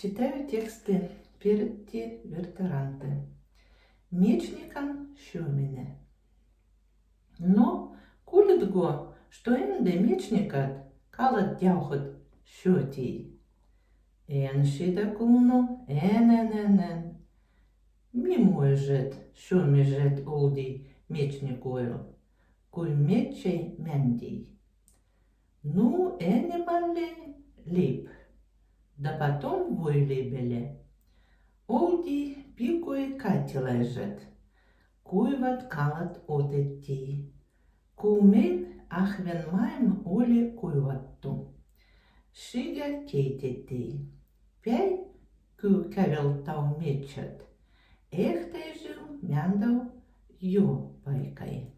Читаю тексти Перетті Вертеранти. Мечникам шумине. Но кулит го, что энде мечникат калат дяухот шотий. Эн шида кулну энен. Мимой жет, шуми жет олди мечникою, куй мечей мяндий. Ну, эне малле лип. Да потом вуйлибеле. Олди пикой кати лежит, куйват калат отетти. Кумен ахвен маем оли куйватту. Шига кейтетти. Пяй ку кавел тау мечет. Эхтай жил мяндау ё пайкай.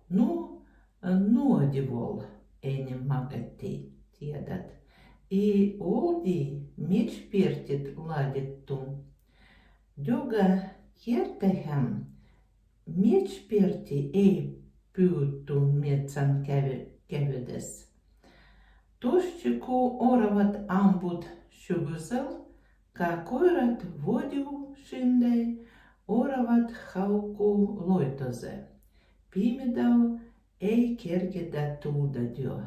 Ну одевол энем магатти тедат. И олди меч пертит ладит ту. Дюга кертехем меч перти ей пюту мецан кеведес. Тощику орават амбут шугузел, какойрат водю шиндей, орават хауку лойтозе. Пимедау ей кергеда туда дё.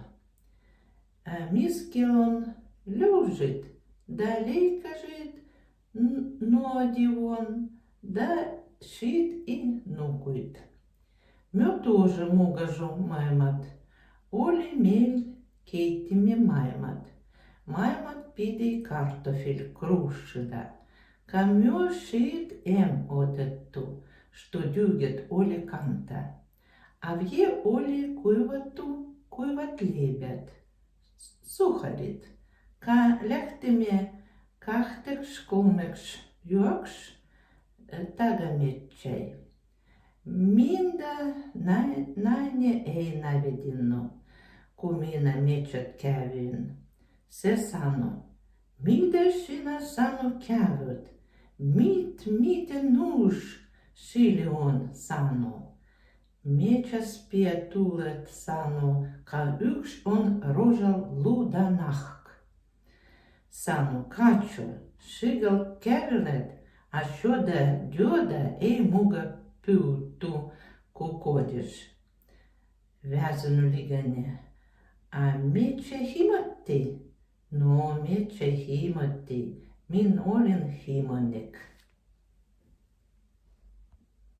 Мискелон лежит, да лейка жит, одевон, да шит и нукует. Мё тоже мугажу маймат, оли мель кейтиме маймат. Маймат пидей картофель крушида. Камё шит отетту, что дюгет оли канта. А вье оли куйват лебят. Сухарит, ка ляхтеме кахтекш кулмекш юакш тагамеччай. Минда найне ей наведено, кумина мечет кявин. Се сано, мида шина сано кявит, мите нуш шили он сано. Меча спиетулет сано, ка ykš on rožal ludanahk. Sano kačo, šigal kerlet, a šoda djoda ei muga pyytu kukodiš. Väsenu ligane. A meče himatti? No meče himatti, min olin himonik.